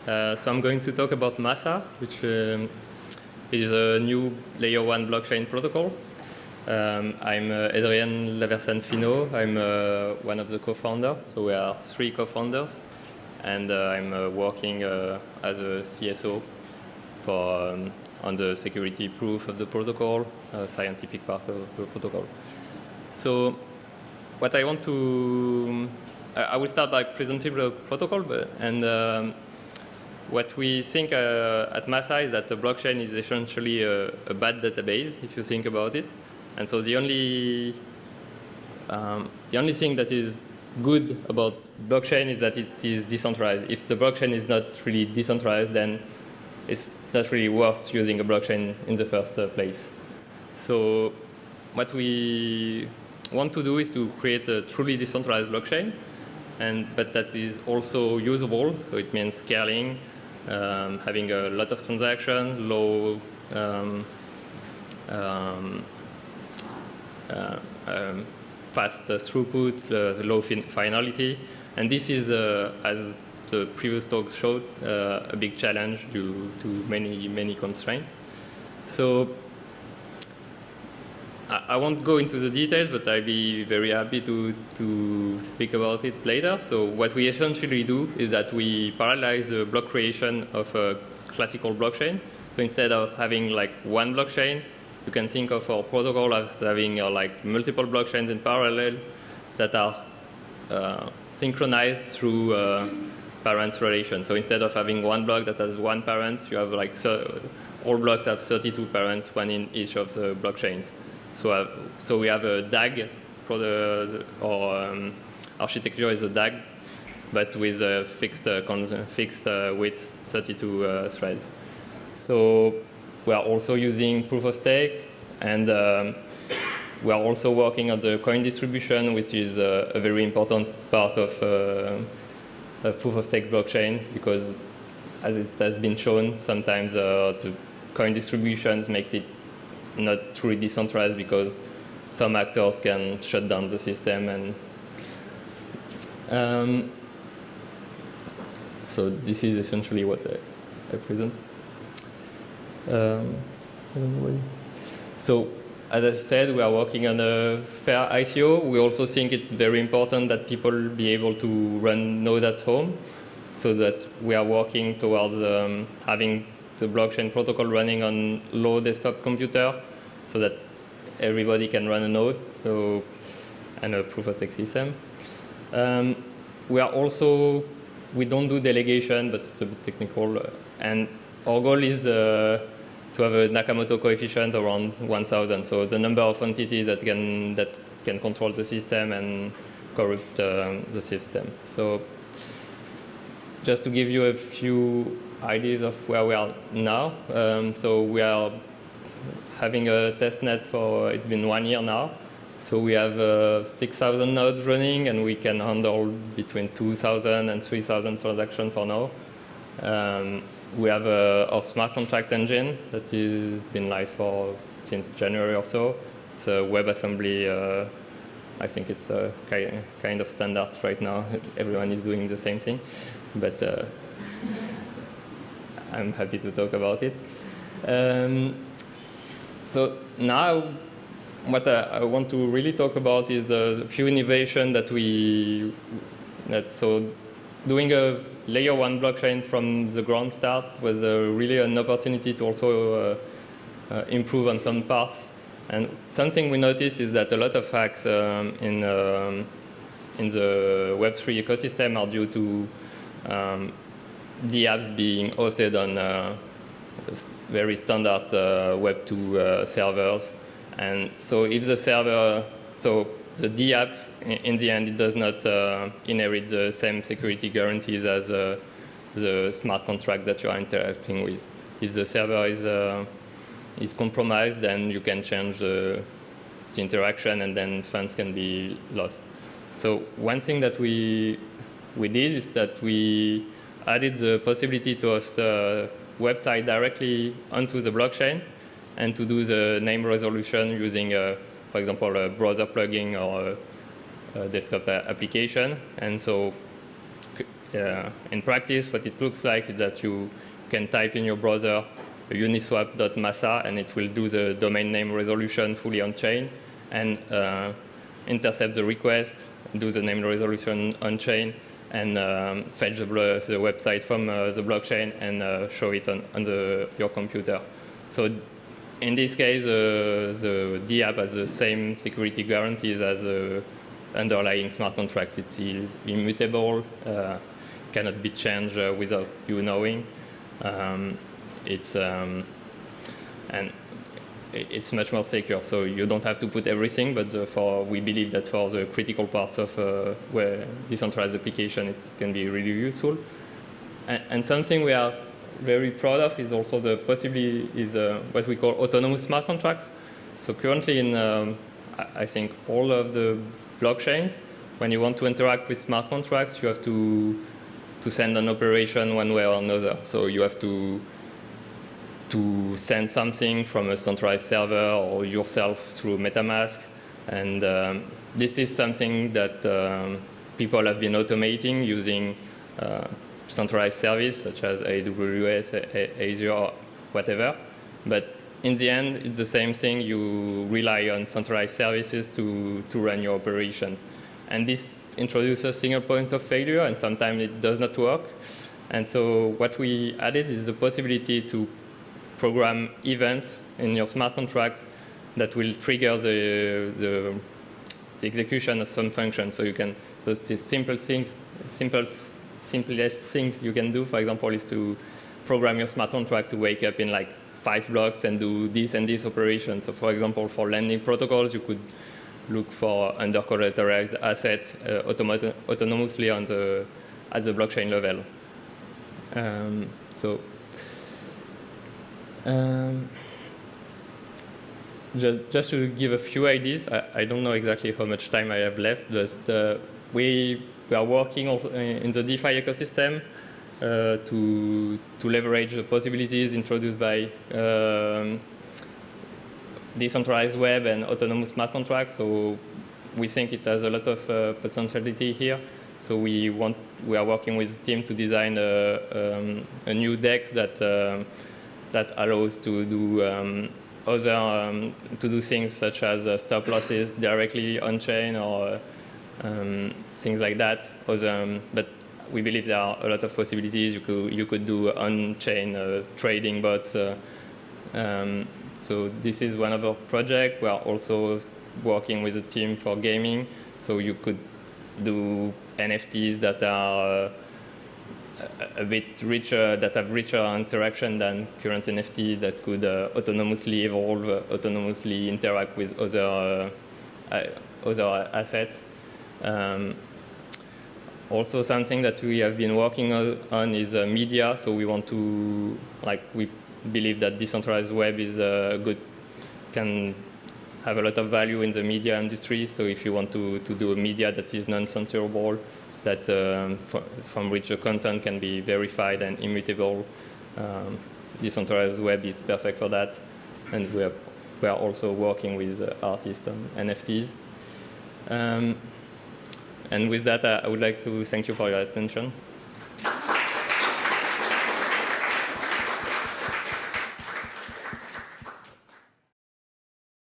So I'm going to talk about Massa, which is a new layer 1 blockchain protocol. I'm Adrien Laversanne-Finot. I'm one of the co-founders. So we are 3 co-founders. And I'm working as a CSO for on the security proof of the protocol, scientific part of the protocol. So what I want to, I will start by presenting the protocol, what we think at Massa is that the blockchain is essentially a bad database, if you think about it. And so the only thing that is good about blockchain is that it is decentralized. If the blockchain is not really decentralized, then it's not really worth using a blockchain in the first place. So what we want to do is to create a truly decentralized blockchain, but that is also usable. So it means scaling, having a lot of transactions, low fast throughput, low finality. And this is, as the previous talk showed, a big challenge due to many constraints. So I won't go into the details, but I'll be very happy to speak about it later. So what we essentially do is that we parallelize the block creation of a classical blockchain. So instead of having like one blockchain, you can think of our protocol as having like multiple blockchains in parallel that are synchronized through parents relation. So instead of having one block that has one parent, you have like all blocks have 32 parents, one in each of the blockchains. So we have a DAG, architecture is a DAG, but with a fixed width, 32 threads. So we are also using proof of stake, and we are also working on the coin distribution, which is a very important part of proof of stake blockchain, because as it has been shown, sometimes the coin distributions makes it not truly decentralized because some actors can shut down the system. And so this is essentially what I present. So as I said, we are working on a fair ICO. We also think it's very important that people be able to run node at home, so that we are working towards having the blockchain protocol running on low desktop computer, so that everybody can run a node, and a proof of stake system. We don't do delegation, but it's a bit technical. And our goal is to have a Nakamoto coefficient around 1,000. So the number of entities that can control the system and corrupt the system. So just to give you a few ideas of where we are now. So we are having a test net it's been 1 year now. So we have 6,000 nodes running, and we can handle between 2,000 and 3,000 transactions for now. We have our smart contract engine that has been live since January or so. It's a WebAssembly. I think it's a kind of standard right now. Everyone is doing the same thing, but I'm happy to talk about it. So now, what I want to really talk about is a few innovations so doing a layer 1 blockchain from the ground start was really an opportunity to also improve on some parts. And something we noticed is that a lot of hacks in the Web3 ecosystem are due to the apps being hosted on very standard Web 2 servers. And so if the server, the D app, in the end, it does not inherit the same security guarantees as the smart contract that you are interacting with. If the server is compromised, then you can change the interaction, and then funds can be lost. So one thing that we did is that we added the possibility to host a website directly onto the blockchain, and to do the name resolution using, for example, a browser plugin or a desktop application. And so in practice, what it looks like is that you can type in your browser uniswap.massa, and it will do the domain name resolution fully on-chain, and intercept the request, do the name resolution on-chain, and fetch the website from the blockchain and show it on your computer. So in this case, the DApp has the same security guarantees as the underlying smart contracts. It is immutable, cannot be changed without you knowing. And it's much more secure, so you don't have to put everything, but we believe that for the critical parts of where decentralized application, it can be really useful. And something we are very proud of is also the possibility is what we call autonomous smart contracts. So currently in, I think, all of the blockchains, when you want to interact with smart contracts, you have to send an operation one way or another. So you have to send something from a centralized server or yourself through MetaMask. And this is something that people have been automating using centralized service such as AWS, Azure, or whatever. But in the end, it's the same thing. You rely on centralized services to run your operations. And this introduces a single point of failure, and sometimes it does not work. And so what we added is the possibility to program events in your smart contracts that will trigger the execution of some function. So you can, so the simplest things you can do, for example, is to program your smart contract to wake up in like 5 blocks and do this and this operation. So for example, for lending protocols, you could look for under-collateralized assets autonomously at the blockchain level. Just to give a few ideas, I don't know exactly how much time I have left, but we are working in the DeFi ecosystem to leverage the possibilities introduced by decentralized web and autonomous smart contracts. So we think it has a lot of potentiality here. So we are working with the team to design a new DEX that allows to do to do things such as stop losses directly on chain or things like that. But we believe there are a lot of possibilities. You could do on-chain trading bots. So this is one of our projects. We are also working with a team for gaming. So you could do NFTs that are a bit richer, that have richer interaction than current NFT, that could autonomously evolve, autonomously interact with other assets. Also, something that we have been working on is media. So we want to, we believe that decentralized web is can have a lot of value in the media industry. So if you want to do a media that is non-censorable, that from which the content can be verified and immutable, decentralized web is perfect for that. And we are also working with artists on NFTs. And with that, I would like to thank you for your attention.